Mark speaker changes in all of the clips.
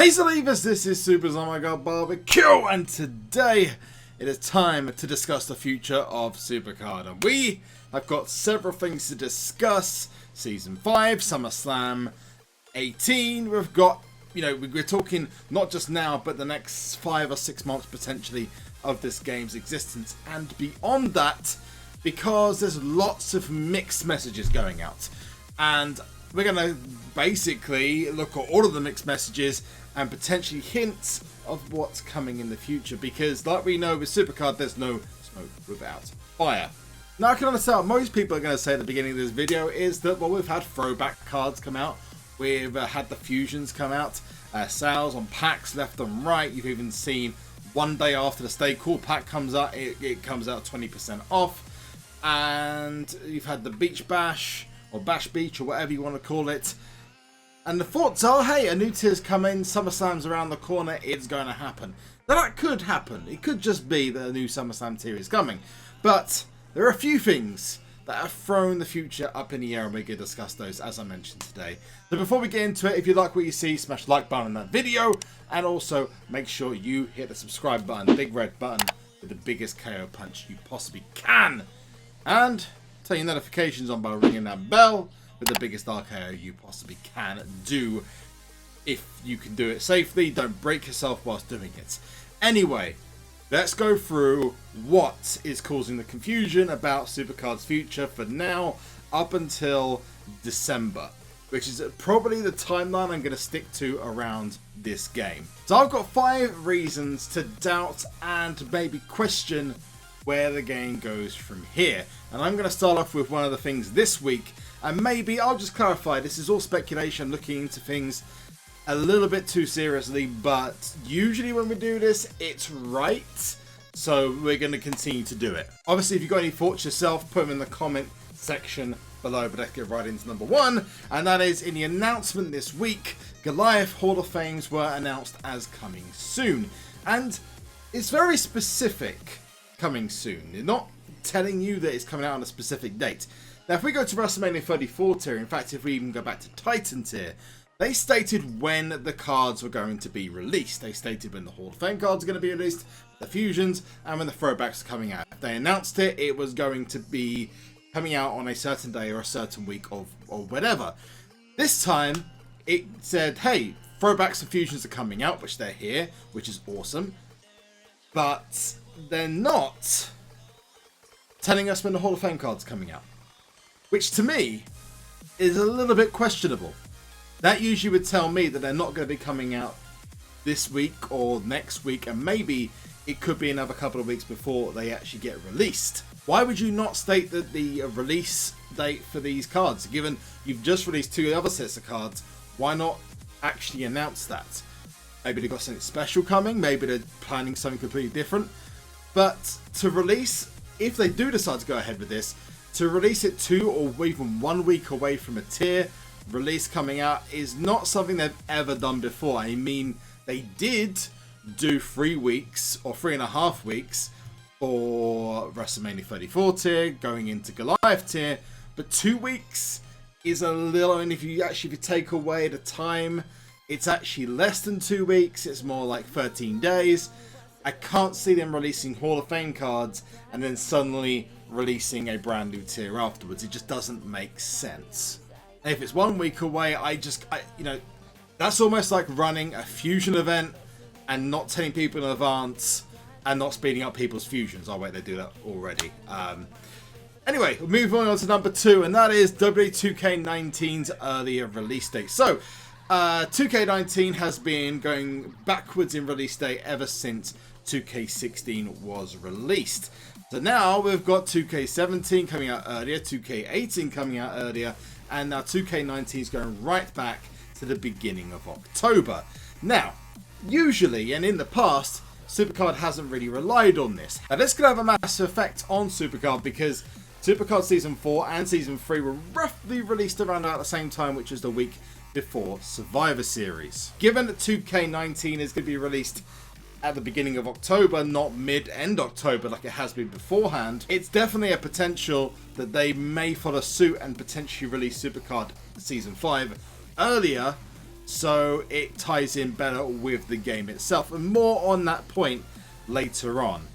Speaker 1: Hey Believers, this is SuperZombGBBQ, and today it is time to discuss the future of SuperCard. And we have got several things to discuss. Season 5, SummerSlam 18, we've got, we're talking not just now, but the next 5 or 6 months potentially of this game's existence and beyond that, because there's lots of mixed messages going out. And we're going to basically look at all of the mixed messages and potentially hints of what's coming in the future, because like we know with SuperCard, there's no smoke without fire. Now I can understand what most people are going to say at the beginning of this video is that, well, we've had throwback cards come out, we've had the fusions come out, sales on packs left and right. You've even seen one day after the Stay Cool pack comes out, it comes out 20% off, and you've had the Beach Bash, or Bash Beach, or whatever you want to call it. And the thoughts are, hey, a new tier's coming, SummerSlam's around the corner, it's going to happen. Now that could happen. It could just be that a new SummerSlam tier is coming. But there are a few things that have thrown the future up in the air, and we're going to discuss those as I mentioned today. So before we get into it, if you like what you see, smash the like button on that video, and also make sure you hit the subscribe button, the big red button with the biggest KO punch you possibly can. And turn your notifications on by ringing that bell with the biggest RKO you possibly can do. If you can do it safely, don't break yourself whilst doing it. Anyway, let's go through what is causing the confusion about SuperCard's future for now up until December, which is probably the timeline I'm going to stick to around this game. So I've got 5 reasons to doubt and maybe question where the game goes from here. And I'm going to start off with one of the things this week, and maybe I'll just clarify, this is all speculation, looking into things a little bit too seriously, but usually when we do this, it's right. So we're going to continue to do it. Obviously, if you've got any thoughts yourself, put them in the comment section below, but let's get right into number 1. And that is, in the announcement this week, Goliath Hall of Fames were announced as coming soon. And it's very specific, coming soon. They're not telling you that it's coming out on a specific date. Now, if we go to WrestleMania 34 tier, in fact, if we even go back to Titan tier, they stated when the cards were going to be released. They stated when the Hall of Fame cards are going to be released, the fusions, and when the throwbacks are coming out. If they announced it, it was going to be coming out on a certain day or a certain week or whatever. This time, it said, hey, throwbacks and fusions are coming out, which they're here, which is awesome. But they're not telling us when the Hall of Fame card's coming out, which to me is a little bit questionable. That usually would tell me that they're not going to be coming out this week or next week, and maybe it could be another couple of weeks before they actually get released. Why would you not state that the release date for these cards? Given you've just released 2 other sets of cards, why not actually announce that? Maybe they've got something special coming, maybe they're planning something completely different. But to release, if they do decide to go ahead with this, to release it 2 or even 1 week away from a tier release coming out is not something they've ever done before. I mean, they did do 3 weeks or 3.5 weeks for WrestleMania 34 tier, going into Goliath tier, but 2 weeks is a little, and if you take away the time, it's actually less than 2 weeks. It's more like 13 days. I can't see them releasing Hall of Fame cards and then suddenly releasing a brand new tier afterwards. It just doesn't make sense. And if it's 1 week away, that's almost like running a fusion event and not telling people in advance and not speeding up people's fusions. Oh wait, they do that already. Anyway, moving on to number 2, and that is WWE 2K19's earlier release date. So, 2K19 has been going backwards in release date ever since 2K16 was released. So now we've got 2K17 coming out earlier, 2K18 coming out earlier, and now 2K19 is going right back to the beginning of October. Now, usually, and in the past, SuperCard hasn't really relied on this. Now, this could have a massive effect on SuperCard because SuperCard Season 4 and Season 3 were roughly released around about the same time, which is the week before Survivor Series. Given that 2K19 is going to be released at the beginning of October, not mid-end October like it has been beforehand, it's definitely a potential that they may follow suit and potentially release SuperCard Season 5 earlier so it ties in better with the game itself, and more on that point later on.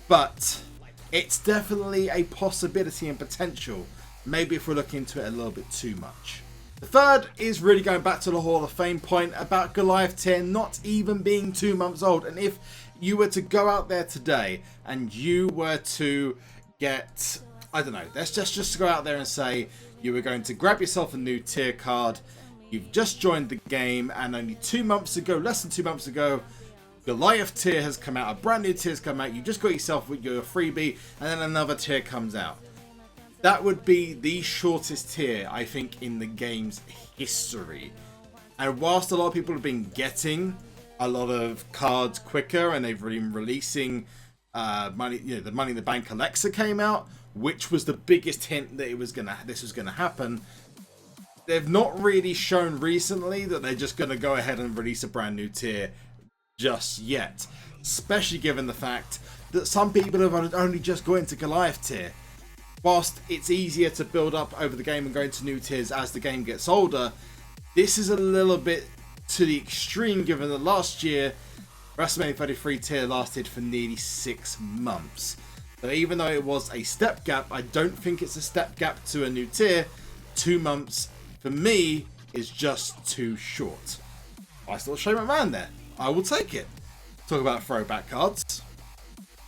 Speaker 1: But it's definitely a possibility and potential, maybe if we're looking into it a little bit too much. The third is really going back to the Hall of Fame point about Goliath tier not even being 2 months old. And if you were to go out there today and you were to get, I don't know, let's just go out there and say you were going to grab yourself a new tier card, you've just joined the game, and only 2 months ago, less than 2 months ago, Goliath tier has come out, a brand new tier has come out, you just got yourself with your freebie, and then another tier comes out. That would be the shortest tier, I think, in the game's history. And whilst a lot of people have been getting a lot of cards quicker, and they've been releasing money, you know, the Money in the Bank Alexa came out, which was the biggest hint that this was gonna happen. They've not really shown recently that they're just gonna go ahead and release a brand new tier just yet, especially given the fact that some people have only just got into Goliath tier. Whilst it's easier to build up over the game and go into new tiers as the game gets older, this is a little bit to the extreme, given that last year WrestleMania 33 tier lasted for nearly 6 months. So even though it was a step gap, I don't think it's a step gap to a new tier. 2 months for me is just too short. Nice little Shane McMahon there. I will take it. Talk about throwback cards.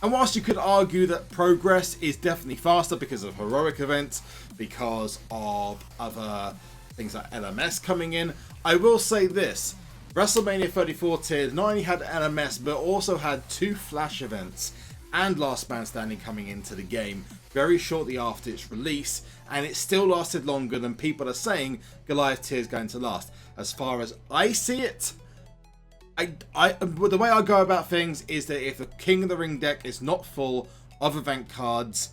Speaker 1: And whilst you could argue that progress is definitely faster because of heroic events, because of other things like LMS coming in, I will say this. WrestleMania 34 tier not only had LMS, but also had 2 flash events and Last Man Standing coming into the game very shortly after its release, and it still lasted longer than people are saying Goliath tier is going to last. As far as I see it, the way I go about things is that if the King of the Ring deck is not full of event cards,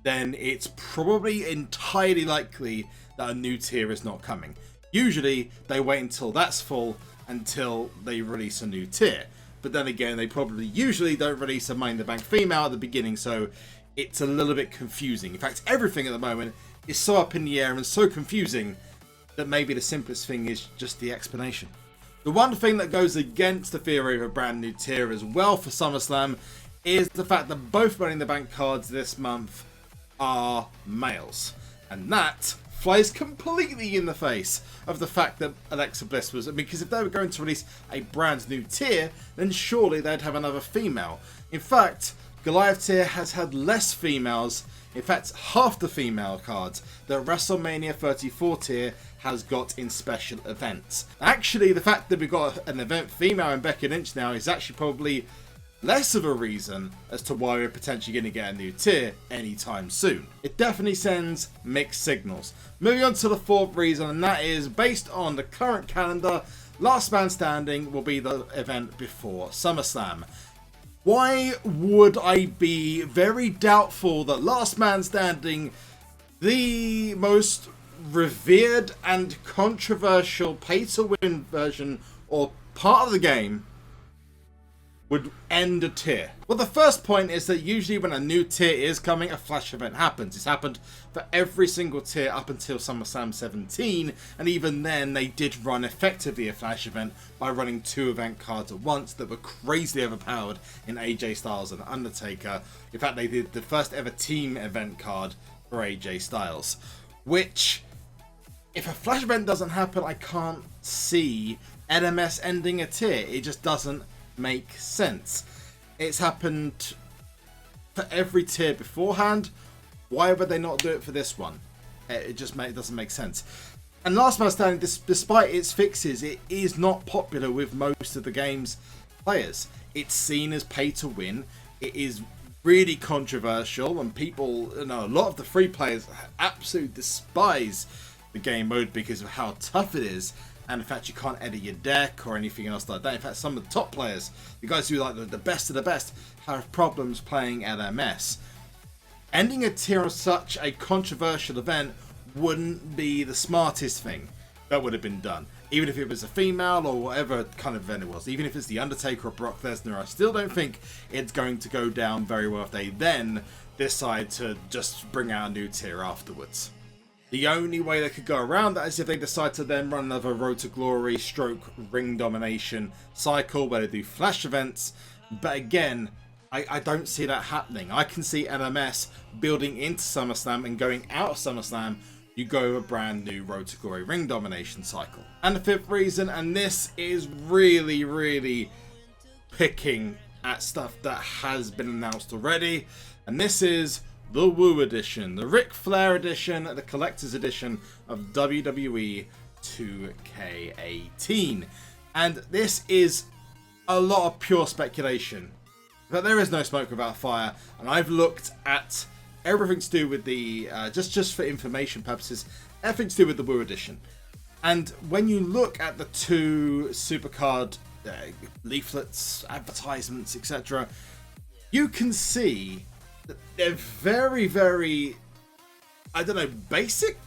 Speaker 1: then it's probably entirely likely that a new tier is not coming. Usually they wait until that's full until they release a new tier. But then again, they probably usually don't release a Money in the Bank female at the beginning, so it's a little bit confusing. In fact, everything at the moment is so up in the air and so confusing that maybe the simplest thing is just the explanation. The one thing that goes against the theory of a brand new tier as well for SummerSlam is the fact that both Money in the Bank cards this month are males. And that flies completely in the face of the fact that Alexa Bliss was, because if they were going to release a brand new tier, then surely they'd have another female. In fact, Goliath tier has had less females, in fact half the female cards that WrestleMania 34 tier has got in special events. Actually, the fact that we've got an event female in Becky Lynch now is actually probably less of a reason as to why we're potentially going to get a new tier anytime soon. It definitely sends mixed signals. Moving on to the fourth reason, and that is based on the current calendar, Last Man Standing will be the event before SummerSlam. Why would I be very doubtful that Last Man Standing, the most revered and controversial pay-to-win version or part of the game, would end a tier? Well, the first point is that usually when a new tier is coming, a flash event happens. It's happened for every single tier up until SummerSlam 17, and even then they did run effectively a flash event by running 2 event cards at once that were crazily overpowered in AJ Styles and Undertaker. In fact, they did the first ever team event card for AJ Styles, which, if a flash event doesn't happen, I can't see LMS ending a tier. It just doesn't make sense. It's happened for every tier beforehand. Why would they not do it for this one? It just doesn't make sense. And Last Man Standing, despite its fixes, it is not popular with most of the game's players. It's seen as pay to win. It is really controversial, and people, a lot of the free players absolutely despise the game mode because of how tough it is. And in fact, you can't edit your deck or anything else like that. In fact, some of the top players, the guys who are like the best of the best, have problems playing LMS. Ending a tier on such a controversial event wouldn't be the smartest thing that would have been done. Even if it was a female or whatever kind of event it was. Even if it's The Undertaker or Brock Lesnar, I still don't think it's going to go down very well if they then decide to just bring out a new tier afterwards. The only way they could go around that is if they decide to then run another Road to Glory stroke ring domination cycle where they do flash events. But again, I don't see that happening. I can see LMS building into SummerSlam, and going out of SummerSlam, you go a brand new Road to Glory ring domination cycle. And the fifth reason, and this is really, really picking at stuff that has been announced already, and this is the Woooo edition, the Ric Flair edition, the collector's edition of WWE 2K18. And this is a lot of pure speculation, but there is no smoke without fire, and I've looked at everything to do with the, just for information purposes, everything to do with the Woooo edition. And when you look at the two SuperCard leaflets, advertisements, etc., you can see that they're very, very, I don't know, basic.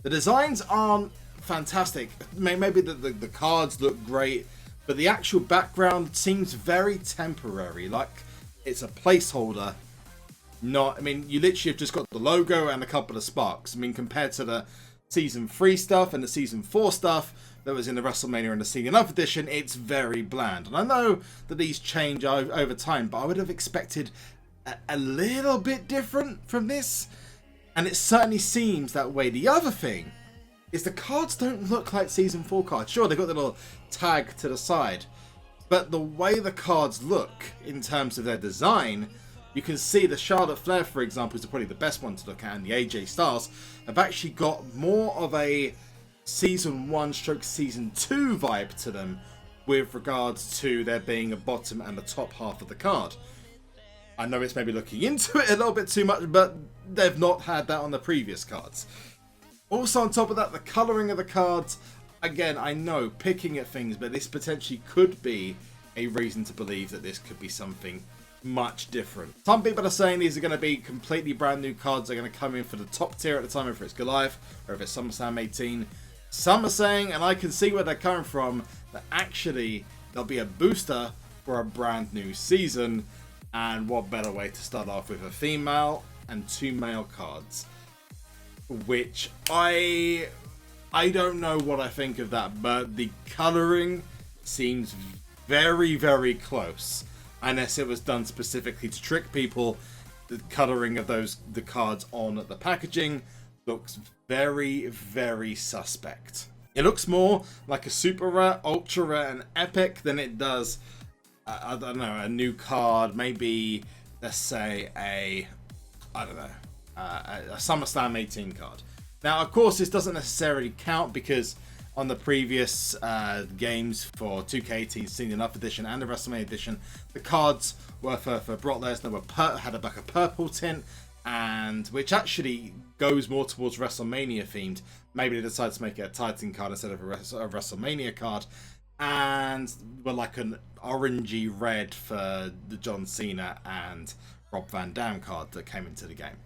Speaker 1: The designs aren't fantastic. Maybe the cards look great, but the actual background seems very temporary, like it's a placeholder. Not, I mean, you literally have just got the logo and a couple of sparks. I mean, compared to the Season 3 stuff and the Season 4 stuff that was in the WrestleMania and the Season Up edition, it's very bland. And I know that these change over time, but I would have expected a little bit different from this. And it certainly seems that way. The other thing is the cards don't look like Season 4 cards. Sure, they've got the little tag to the side, but the way the cards look in terms of their design, you can see the Charlotte Flair, for example, is probably the best one to look at, and the AJ Styles have actually got more of a Season 1 stroke Season 2 vibe to them with regards to there being a bottom and a top half of the card. I know it's maybe looking into it a little bit too much, but they've not had that on the previous cards. Also on top of that, the colouring of the cards, again, I know, picking at things, but this potentially could be a reason to believe that this could be something much different. Some people are saying these are going to be completely brand new cards. They're going to come in for the top tier at the time, if it's Goliath or if it's SummerSlam 18. Some are saying, and I can see where they're coming from, that actually there'll be a booster for a brand new season. And what better way to start off with a female and two male cards, which I don't know what I think of that, but the colouring seems very, very close. Unless it was done specifically to trick people, the colouring of the cards on the packaging looks very, very suspect. It looks more like a super rare, ultra rare, and epic than it does, I don't know, a new card. Maybe, let's say a SummerSlam 18 card. Now, of course, this doesn't necessarily count because on the previous games for 2K18 Season Up Edition and the WrestleMania Edition, the cards were for Brock Lesnar had like a purple tint, and which actually goes more towards WrestleMania themed. Maybe they decided to make it a Titan card instead of a WrestleMania card, and were like an orangey red for the John Cena and Rob Van Dam card that came into the game.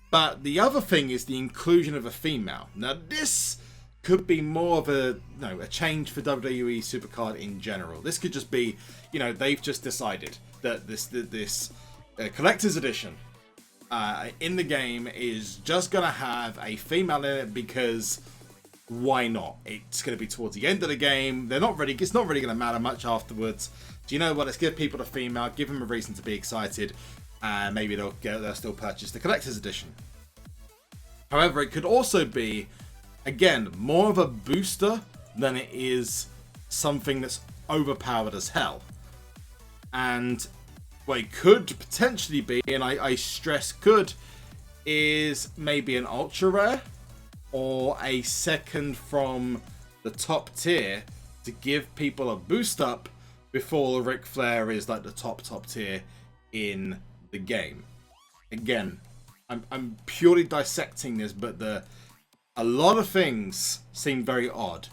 Speaker 1: But the other thing is the inclusion of a female. Now this could be more of a change for WWE SuperCard in general. This could just be, they've just decided that this collector's edition in the game is just gonna have a female in it because why not? It's gonna be towards the end of the game. It's not really gonna matter much afterwards. Do you know what? Let's give people a female, give them a reason to be excited, and maybe they'll still purchase the collector's edition. However, it could also be, again, more of a booster than it is something that's overpowered as hell. And what it could potentially be, and I stress could, is maybe an ultra rare or a second from the top tier to give people a boost up before Ric Flair is like the top tier in the game. Again, I'm purely dissecting this, but a lot of things seem very odd.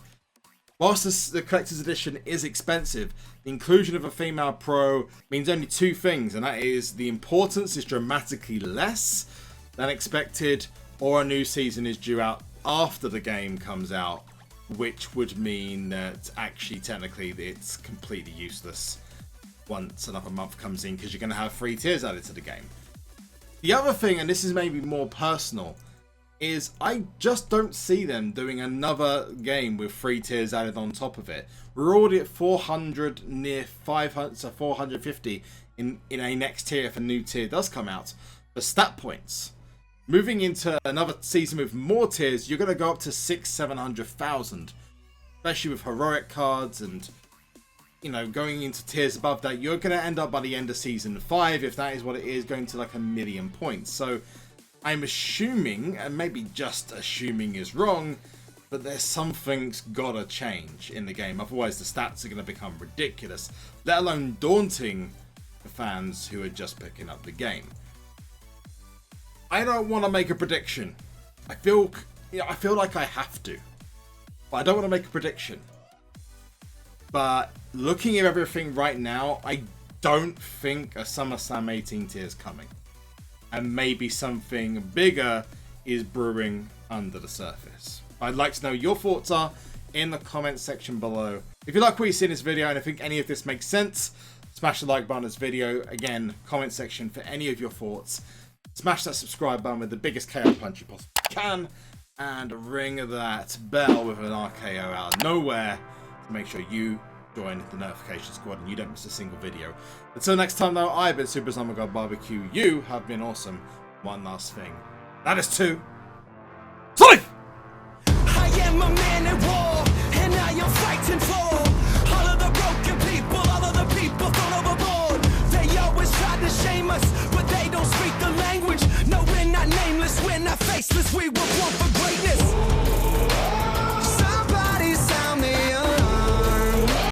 Speaker 1: Whilst the collector's edition is expensive, the inclusion of a female pro means only two things, and that is the importance is dramatically less than expected, or a new season is due out after the game comes out, which would mean that actually technically it's completely useless once another month comes in, because you're going to have 3 tiers added to the game. The other thing, and this is maybe more personal, is I just don't see them doing another game with 3 tiers added on top of it. We're already at 400, near 500, so 450 in a next tier if a new tier does come out. The stat points. Moving into another season with more tiers, you're going to go up to 600,000-700,000. Especially with heroic cards and, you know, going into tiers above that, you're going to end up by the end of season 5, if that is what it is, going to like 1,000,000 points. So I'm assuming, and maybe just assuming is wrong, but there's something's gotta change in the game. Otherwise the stats are going to become ridiculous, let alone daunting for fans who are just picking up the game. I don't want to make a prediction. I feel like I have to, but I don't want to make a prediction. But looking at everything right now, I don't think a SummerSlam 18 tier is coming. And maybe something bigger is brewing under the surface. I'd like to know your thoughts are in the comment section below. If you like what you see in this video and I think any of this makes sense, smash the like button on this video. Again, comment section for any of your thoughts. Smash that subscribe button with the biggest KO punch you possibly can. And ring that bell with an RKO out of nowhere to make sure you join the notification squad and you don't miss a single video. Until next time though, I've been SuperZombieGBBQ. You have been awesome. One last thing. That is to Sonic!
Speaker 2: I am a man at war, and I am fighting for all of the broken people, all of the people thrown overboard. They always try to shame us, but they don't speak the